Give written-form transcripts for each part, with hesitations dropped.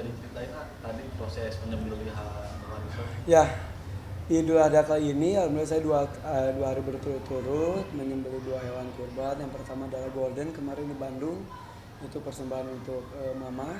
diceritain tadi proses penyembelihan hewan itu. Ya, Idul Adha kali ini alhamdulillah saya dua hari berturut-turut menyembelih dua hewan kurban. Yang pertama adalah golden kemarin di Bandung, itu persembahan untuk mama.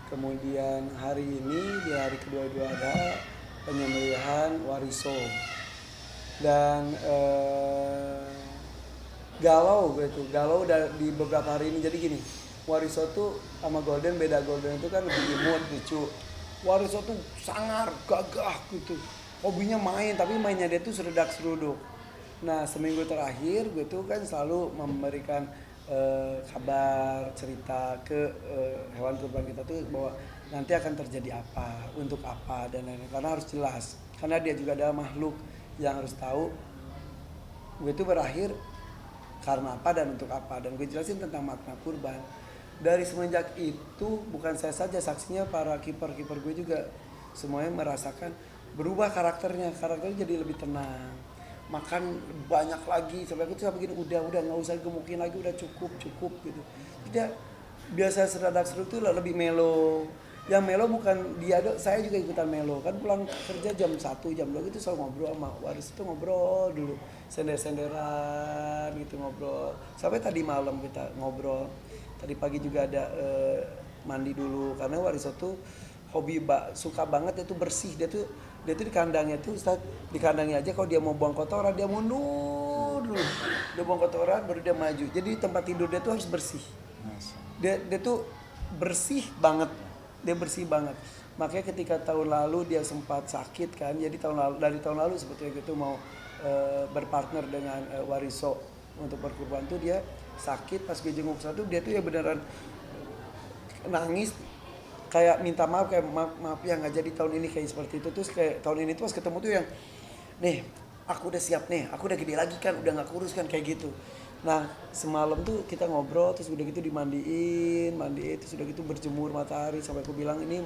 Kemudian hari ini di hari kedua Idul Adha penyembelihan wariso. Dan galau gitu, galau di beberapa hari ini. Jadi gini, wariso tuh sama golden beda. Golden itu kan lebih imut, lucu. Wariso tuh sangar, gagah gitu. Hobinya main, tapi mainnya dia tuh seredak seruduk. Nah, seminggu terakhir gue tuh kan selalu memberikan kabar, cerita ke hewan kurban kita tuh bahwa nanti akan terjadi apa, untuk apa dan lain-lain. Karena harus jelas. Karena dia juga adalah makhluk yang harus tahu gue tuh berakhir karena apa dan untuk apa, dan gue jelasin tentang makna kurban. Dari semenjak itu bukan saya saja saksinya, para kiper-kiper gue juga semuanya merasakan berubah karakternya jadi lebih tenang, makan banyak lagi. Sampai aku tuh sampai gini, udah nggak usah gemukin lagi, udah cukup gitu. Tidak, biasa seradak seru tuh lebih melo. Yang melo bukan dia, saya juga ikutan melo. Kan pulang kerja jam 1, jam 2 gitu selalu ngobrol sama waris, itu ngobrol dulu, sender-senderan gitu, ngobrol sampai tadi malam kita ngobrol. Tadi pagi juga ada mandi dulu, karena waris itu hobi suka banget itu bersih. Dia tuh di kandangnya tuh Ustaz, di kandangnya aja kalau dia mau buang kotoran dia mundur dulu, dia buang kotoran baru dia maju. Jadi tempat tidur dia tuh harus bersih. Dia tuh bersih banget, dia bersih banget. Makanya ketika tahun lalu dia sempat sakit kan, jadi dari tahun lalu sebetulnya gitu mau berpartner dengan Wariso untuk berkurban tuh dia sakit. Pas gue jenguk satu, dia tuh ya beneran nangis, kayak minta maaf, kayak maaf ya nggak jadi tahun ini kayak seperti itu. Terus kayak tahun ini tuh pas ketemu tuh yang nih aku udah siap nih, aku udah gede lagi kan, udah nggak kurus kan, kayak gitu. Nah semalam tuh kita ngobrol, terus udah gitu dimandiin, terus udah gitu berjemur matahari, sampai aku bilang ini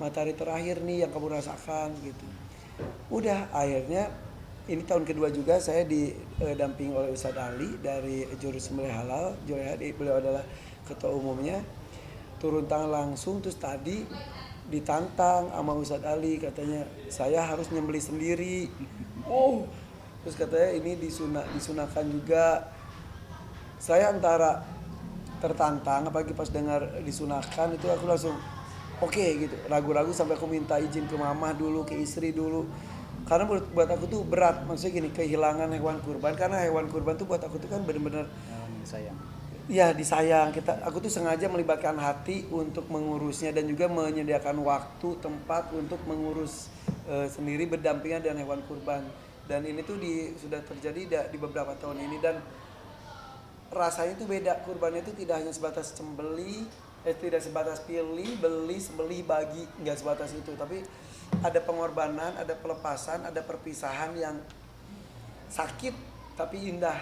matahari terakhir nih yang kamu rasakan gitu. Udah akhirnya ini tahun kedua juga saya didampingi oleh Ustadz Ali dari Jurus Sembelih Halal. Beliau adalah ketua umumnya, turun tangan langsung. Terus tadi ditantang sama Ustadz Ali, katanya saya harus nyembelih sendiri. Oh, terus katanya ini disunahkan juga. Saya antara tertantang, apalagi pas dengar disunahkan itu aku langsung oke gitu, ragu-ragu sampai aku minta izin ke mama dulu, ke istri dulu. Karena buat aku tuh berat, maksudnya gini, kehilangan hewan kurban. Karena hewan kurban tuh buat aku tuh kan bener-bener sayang. Ya disayang. Aku tuh sengaja melibatkan hati untuk mengurusnya, dan juga menyediakan waktu, tempat untuk mengurus sendiri berdampingan dengan hewan kurban. Dan ini tuh sudah terjadi di beberapa tahun ini, dan rasanya itu beda. Kurban itu tidak hanya sebatas tidak sebatas pilih, beli, sembelih, bagi, nggak sebatas itu. Tapi ada pengorbanan, ada pelepasan, ada perpisahan yang sakit tapi indah.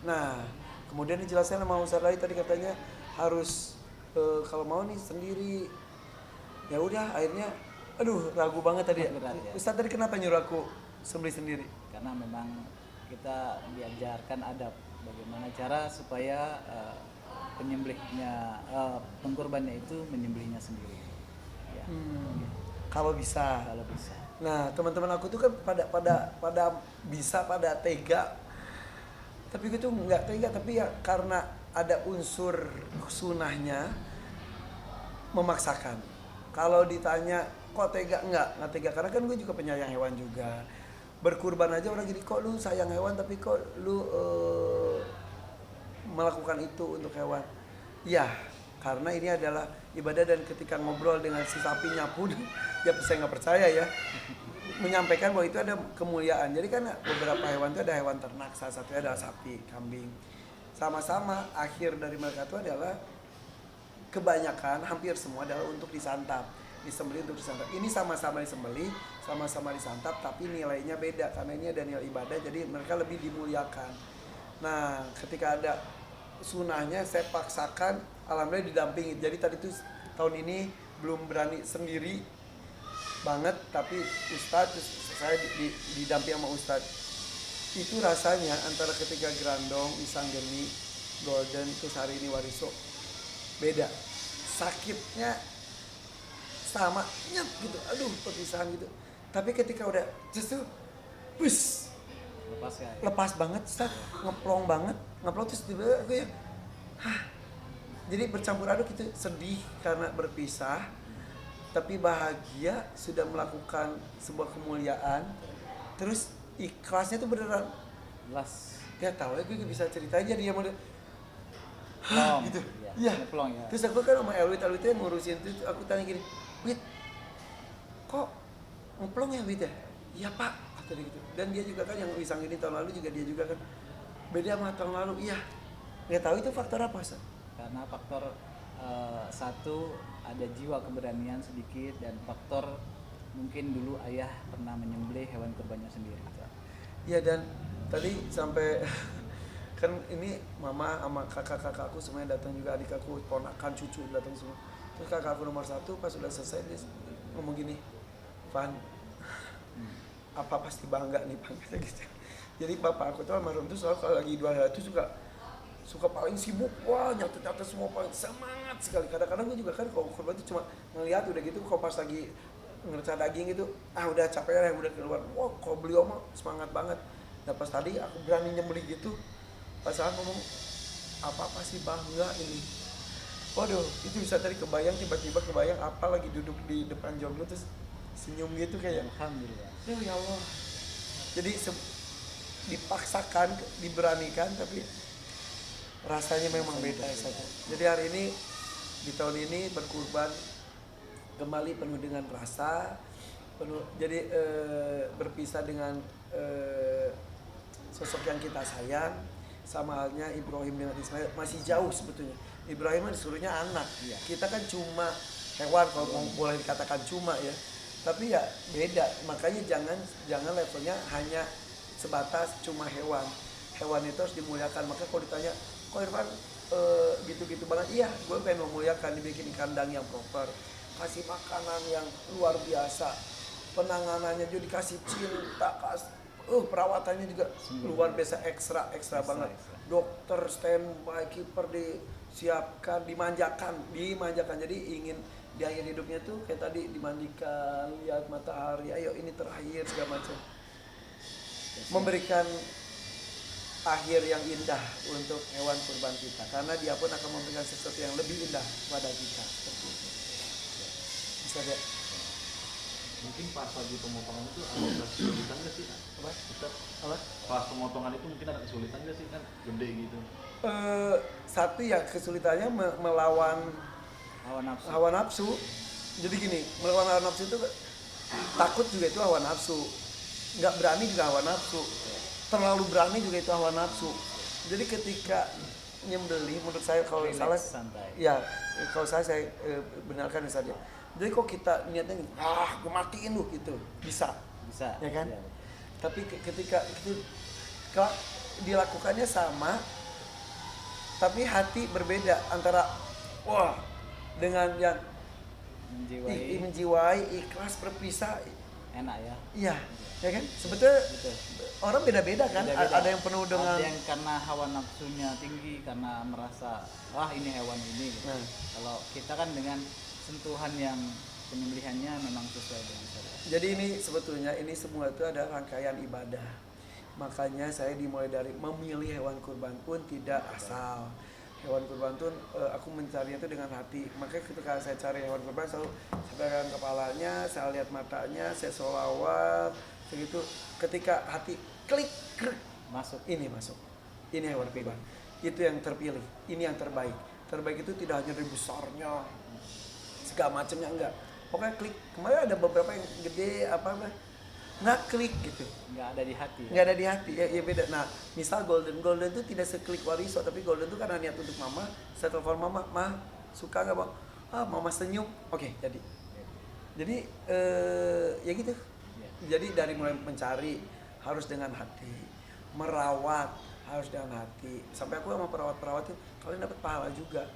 Nah, kemudian dijelaskan sama Ustaz Lai tadi, katanya harus kalau mau nih sendiri. Ya udah, akhirnya aduh ragu banget tadi. Berat, ya. Ustaz tadi kenapa nyuruh aku sembelih sendiri? Karena memang kita diajarkan adab bagaimana cara supaya penyembelihnya, pengkorbannya itu menyembelihnya sendiri. Ya. Kalau bisa. Nah, teman-teman aku tuh kan pada bisa, pada tega. Tapi gue tuh nggak tega, tapi ya karena ada unsur sunahnya memaksakan. Kalau ditanya kok tega, nggak tega, karena kan gue juga penyayang hewan juga. Berkurban aja orang jadi, kok lu sayang hewan tapi kok lu melakukan itu untuk hewan. Ya, karena ini adalah ibadah. Dan ketika ngobrol dengan si sapinya pun ya saya nggak percaya ya, menyampaikan bahwa itu ada kemuliaan. Jadi kan beberapa hewan itu ada hewan ternak, salah satunya adalah sapi, kambing. Sama-sama akhir dari mereka itu adalah, kebanyakan hampir semua adalah untuk disantap, disembelih untuk disantap. Ini sama-sama disembelih, sama-sama disantap, tapi nilainya beda karena ini ada nilai ibadah, jadi mereka lebih dimuliakan. Nah, ketika ada sunahnya saya paksakan, alhamdulillah didampingi. Jadi tadi tuh tahun ini belum berani sendiri banget, tapi Ustadz, saya didamping sama Ustadz. Itu rasanya antara ketika Grandong, Isanggeni, Golden, terus hari ini Wariso, beda. Sakitnya sama nyet gitu, aduh perpisahan gitu. Tapi ketika udah justru bus Lepas ya. lepas banget, set, ngeplong banget, ngeplong terus tiba-tiba aku ya, jadi bercampur aduk itu, sedih karena berpisah, tapi bahagia sudah melakukan sebuah kemuliaan, terus ikhlasnya tuh beneran, Jelas. ya tahu ya gue bisa cerita aja dia model, Plong. gitu, Iya. iya. Ngeplong ya. Terus aku kan sama Elwit yang ngurusin itu, aku tanya gini, Wit, kok ngeplong ya Wit ya? Iya Pak, kata dia gitu. Dan dia juga kan yang Wisang ini tahun lalu juga dia juga kan beda sama tahun lalu, iya. Nggak tahu itu faktor apa, Sa? Karena faktor satu ada jiwa keberanian sedikit, dan faktor mungkin dulu ayah pernah menyembelih hewan kurbannya sendiri. Iya, dan tadi sampai kan ini mama sama kakak-kakak aku semuanya datang juga, adik aku, ponakan, cucu datang semua. Terus kakak aku nomor 1 pas udah selesai dia ngomong gini, Van, apa pasti bangga nih panggilnya gitu. Jadi bapak aku tuh almarhum tuh selalu kalau lagi Idul Adha tuh suka paling sibuk, wah nyatet semua, paling semangat sekali. Kadang-kadang gue juga kan kalau kurban tuh cuma ngeliat udah gitu, kalau pas lagi ngerasa daging gitu, udah capek lah, udah keluar, wah kalau beliau mah semangat banget. Nah pas tadi aku berani nyembelih gitu, pas aku ngomong apa sih bangga ini. Waduh, itu bisa tadi kebayang, tiba-tiba kebayang apa lagi duduk di depan jomblo terus senyum gitu kayak, Alhamdulillah. ya Allah. Jadi dipaksakan, diberanikan, tapi rasanya memang beda saja. Jadi hari ini di tahun ini berkurban kembali penuh dengan rasa, penuh. Jadi berpisah dengan sosok yang kita sayang, sama halnya Ibrahim dengan Ismail, masih jauh sebetulnya. Ibrahim kan disuruhnya anak, Iya. kita kan cuma hewan kalau boleh dikatakan cuma ya. Tapi ya beda, makanya jangan levelnya hanya sebatas cuma hewan. Hewan itu harus dimuliakan. Maka kalau ditanya, kok Irfan gitu-gitu banget, iya gue pengen memuliakan, dibikin kandang yang proper, kasih makanan yang luar biasa, penanganannya juga dikasih cinta, perawatannya juga luar biasa, ekstra banget. Dokter standby, kiper disiapkan, dimanjakan. Jadi ingin di akhir hidupnya tuh kayak tadi dimandikan, lihat matahari, ayo ini terakhir segala macam. Memberikan akhir yang indah untuk hewan kurban kita, karena dia pun akan memberikan sesuatu yang lebih indah pada kita. Seperti itu. Bisa deh. Mungkin pas lagi pemotongan itu ada kesulitan nggak sih? Apa? Ustaz, Apa? pas pemotongan itu mungkin ada kesulitan nggak sih, kan gede gitu? Satu ya kesulitannya melawan Hawa nafsu. hawa nafsu. Jadi gini, melawan hawa nafsu itu takut juga itu hawa nafsu, nggak berani juga hawa nafsu, terlalu berani juga itu hawa nafsu. Jadi ketika nyembelih, menurut saya kalau Relax, salah, santai. ya kalau saya benarkan saja. Jadi kok kita niatnya gue matiin lu gitu, bisa, ya kan? Iya. Tapi ketika itu kalau dilakukannya sama, tapi hati berbeda antara wah dengan yang menjiwai, ikhlas, berpisah, Enak ya. iya, ya kan? Sebetulnya Betul. orang beda-beda kan. Beda-beda. Ada yang penuh dengan Ada yang karena hawa nafsunya tinggi, karena merasa wah ini hewan ini gitu. Nah. Kalau kita kan dengan sentuhan yang penyembelihannya memang sesuai dengan syariat. Jadi ini sebetulnya ini semua itu ada rangkaian ibadah. Makanya saya dimulai dari memilih hewan kurban pun tidak asal. Hewan kurban pun aku mencarinya itu dengan hati. Makanya ketika saya cari hewan kurban selalu saya pegang kepalanya, saya lihat matanya, saya sholawat, begitu. Ketika hati klik, Masuk. ini masuk. Ini hewan kurban. Itu yang terpilih. Ini yang terbaik. Terbaik itu tidak hanya dari besarnya, segala macamnya, enggak. Pokoknya klik. Kemarin ada beberapa yang gede nggak klik gitu, Nggak ada di hati. nggak ada di hati, ya beda. Nah misal golden itu tidak seklik wariso, tapi golden itu karena niat untuk mama. Saya telepon mama, suka nggak bang? Mama senyum, oke, jadi ya gitu. Iya. Jadi dari mulai mencari harus dengan hati, merawat harus dengan hati. Sampai aku sama perawat itu kalian dapat pahala juga.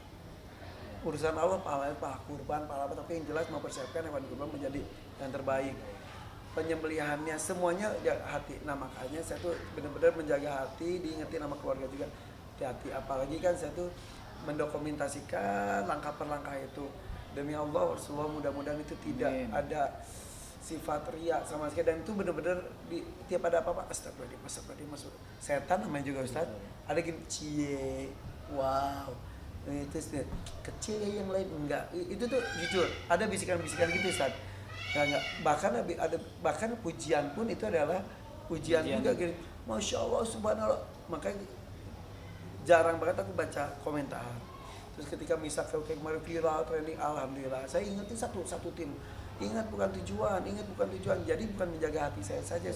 Urusan Allah, pahala kurban, pahala apa, tapi yang jelas mempersiapkan hewan kurban menjadi yang terbaik. Penyembelihannya semuanya ya hati. Nah makanya saya tuh benar-benar menjaga hati, diingetin sama keluarga juga hati-hati. Apalagi kan saya tuh mendokumentasikan langkah per langkah itu. Demi Allah Rasulullah mudah-mudahan itu tidak Amin. ada sifat riya sama sekali, dan itu benar-benar di tiap ada apa-apa astagfirullahaladzim masuk setan namanya juga Ustaz. Ada gini cie, wow, itu kecil ya, yang lain enggak, itu tuh jujur ada bisikan-bisikan gitu Ustaz. Enggak, bahkan pujian pun itu adalah pujian juga gini, Masya Allah Subhanallah. Makanya jarang banget aku baca komentar. Terus ketika misalnya kayak kemarin viral trending, alhamdulillah saya ingetin satu tim, ingat bukan tujuan. Jadi bukan menjaga hati saya saja,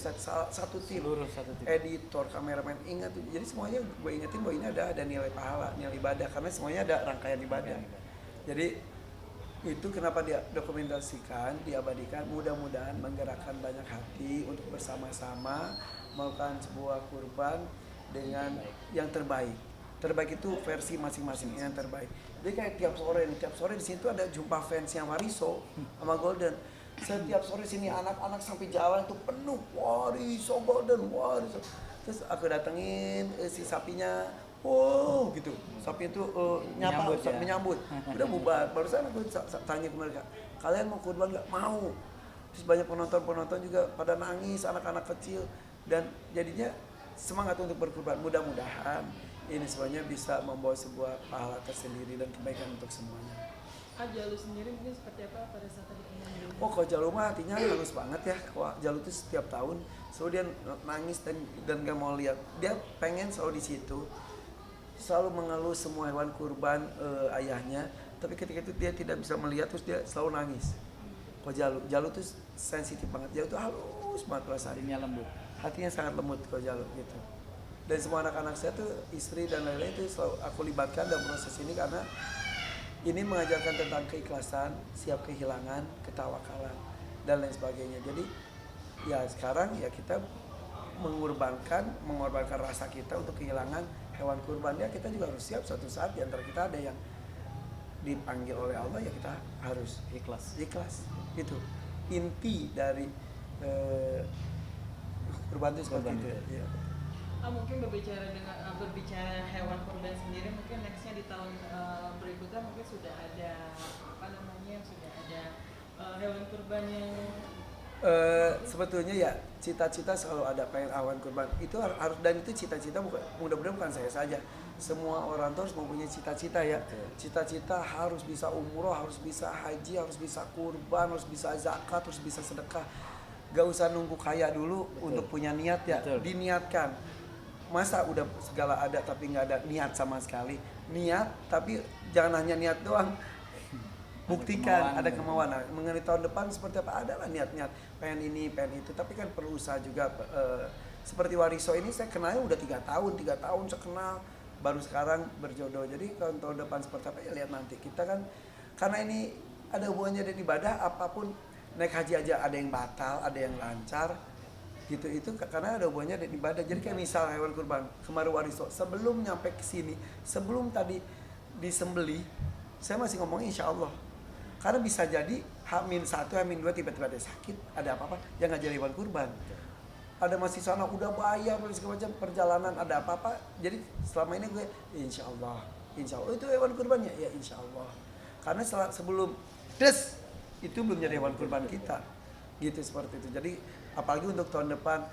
satu tim, Seluruh satu tim. editor, kameramen, ingat. Jadi semuanya gue ingetin bahwa ini ada nilai pahala, nilai ibadah, karena semuanya ada rangkaian ibadah. Jadi itu kenapa dia dokumentasikan, diabadikan, mudah-mudahan menggerakkan banyak hati untuk bersama-sama melakukan sebuah kurban dengan yang terbaik. Terbaik itu versi masing-masing yang terbaik. Jadi kayak tiap sore di situ ada jumpa fans yang Wariso sama Golden. Setiap sore sini anak-anak sampai jalan itu penuh Wariso Golden, Wariso. Terus aku datengin si sapinya, wow gitu. Sapi itu nyapa, menyambut. Udah bubar. Barusan aku tanya ke mereka, kalian mau kurban nggak? Mau. Terus banyak penonton juga pada nangis, anak-anak kecil, dan jadinya semangat untuk berkurban. Mudah-mudahan ini semuanya bisa membawa sebuah pahala tersendiri dan kebaikan untuk semuanya. Jalu sendiri mungkin seperti apa pada saat tadi pengambilan? Oh, kalau Jalu mah hatinya halus banget ya. Kalau Jalu itu setiap tahun selalu dia nangis dan gak mau lihat. Dia pengen selalu di situ, selalu mengeluh semua hewan kurban ayahnya. Tapi ketika itu dia tidak bisa melihat, terus dia selalu nangis. Kalau Jalu tuh sensitif banget. Jalu tuh halus banget rasanya. Hatinya lembut. Hatinya sangat lembut kalau Jalu gitu. Dan semua anak-anak saya tuh, istri dan lain-lain itu selalu aku libatkan dalam proses ini, karena ini mengajarkan tentang keikhlasan, siap kehilangan, ketawakalan, dan lain sebagainya. Jadi ya sekarang ya kita mengorbankan rasa kita untuk kehilangan hewan kurbannya. Kita juga harus siap suatu saat di antara kita ada yang dipanggil oleh Allah, ya kita harus Ikhlas. Itu inti dari kurban itu seperti Kurban itu itu. ya. Mungkin berbicara hewan kurban sendiri, mungkin nextnya di tahun berikutnya mungkin sudah ada hewan kurban yang Sebetulnya ya cita-cita selalu ada, pengen hewan kurban itu harus, dan itu cita-cita mudah-mudahan bukan saya saja, semua orang tuh harus mempunyai cita-cita ya. Cita-cita harus bisa umroh, harus bisa haji, harus bisa kurban, harus bisa zakat, harus bisa sedekah. Gak usah nunggu kaya dulu untuk punya niat ya. Diniatkan. Masa udah segala ada tapi nggak ada niat sama sekali? Niat tapi jangan hanya niat doang, buktikan ada kemauan. Nah, mengenai tahun depan seperti apa, adalah niat-niat pengen ini pengen itu, tapi kan perlu usaha juga. Seperti Wariso ini saya kenalnya udah 3 tahun saya kenal, baru sekarang berjodoh. Jadi tahun depan seperti apa ya lihat nanti. Kita kan karena ini ada hubungannya dengan ibadah, apapun naik haji aja ada yang batal, ada yang lancar gitu, itu karena ada hubungannya dengan ibadah. Jadi kayak misal hewan kurban kemarin Wariso, sebelum nyampe ke sini, sebelum tadi disembeli, saya masih ngomong insya Allah, karena bisa jadi H-1, H-2 tiba-tiba ada sakit, ada apa-apa, yang ngajari hewan kurban. Ada masih sana udah bayar dan segala macam, perjalanan ada apa-apa. Jadi selama ini gue insya Allah itu hewan kurbannya ya insya Allah. Karena sebelum itu belum jadi hewan kurban kita, gitu seperti itu. Jadi apalagi untuk tahun depan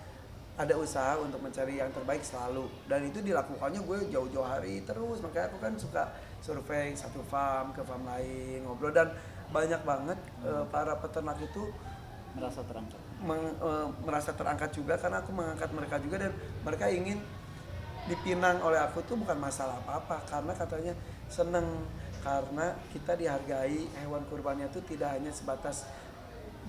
ada usaha untuk mencari yang terbaik selalu, dan itu dilakukannya gue jauh-jauh hari terus. Makanya aku kan suka survei satu farm ke farm lain, ngobrol, dan banyak banget para peternak itu merasa terangkat juga, karena aku mengangkat mereka juga, dan mereka ingin dipinang oleh aku tuh bukan masalah apa-apa, karena katanya seneng karena kita dihargai, hewan kurbannya tuh tidak hanya sebatas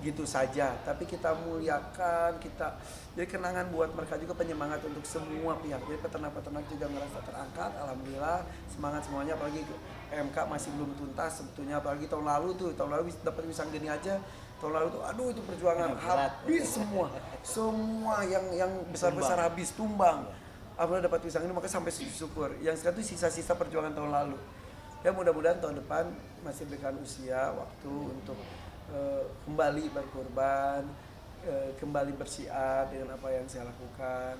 gitu saja, tapi kita muliakan, kita jadi kenangan buat mereka juga, penyemangat untuk semua pihak. Jadi peternak-peternak juga merasa terangkat, alhamdulillah, semangat semuanya. Apalagi PMK masih belum tuntas sebetulnya, apalagi tahun lalu dapat pisang gini aja, tahun lalu tuh aduh itu perjuangan habis semua yang besar-besar habis tumbang. Alhamdulillah dapat pisang ini, maka sampai syukur. Yang sekarang itu sisa-sisa perjuangan tahun lalu. Ya mudah-mudahan tahun depan masih berikan usia waktu untuk kembali berkurban, kembali bersiar dengan apa yang saya lakukan.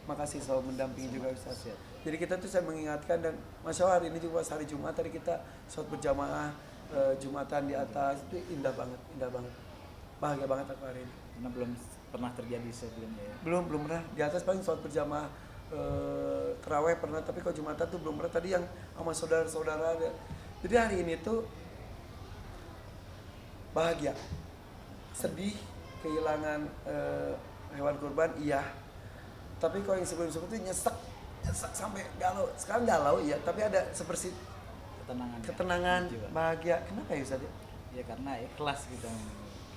Makasih selalu mendampingi juga Ustaz. Jadi kita tuh saya mengingatkan, dan Masya Allah hari ini juga hari Jumat tadi kita sholat berjamaah Jumatan di atas itu indah banget, bahagia banget aku hari ini. Karena belum pernah terjadi sebelumnya ya. Belum pernah di atas, paling sholat berjamaah terawih pernah, tapi kalau Jumatan tuh belum pernah. Tadi yang sama saudara-saudara ada. Jadi hari ini tuh bahagia, sedih kehilangan hewan kurban, iya. Tapi kalau yang sebelum-sebelum itu nyesek sampai galau. Sekarang galau iya, tapi ada seperti ketenangan, jiwa. bahagia. Kenapa ya Ustaz? Ya karena ikhlas gitu.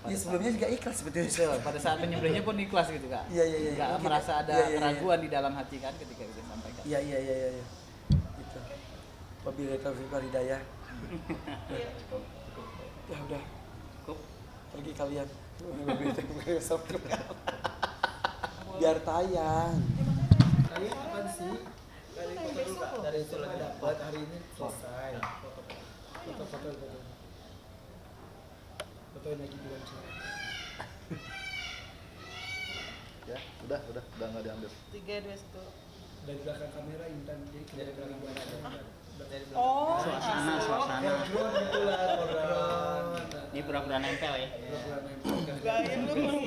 Iya, sebelumnya juga ikhlas sebetulnya. Betul, pada saat menyembelihnya pun ikhlas gitu Kak. Iya. Nggak Mungkin merasa ya. ada Iya. keraguan di dalam hati kan ketika itu sampaikan. Iya. Gitu. Wabillahi taufiq wal hidayah. Ya udah, Cukup. pergi kalian. Biar tayang. Kalian apa sih? Kali foto dulu Kak. Dari itu lagi dapat hari ini selesai. Foto. Fotoin lagi di website. Ya, udah nggak diambil. 3, 2, 1. Dari belakang kamera Intan, jadi dari belakang kamera. Oh, Suasana. Yang drone itulah drone. Ini pura-pura nempel ya. Pura-pura nempel. Gak, itu belum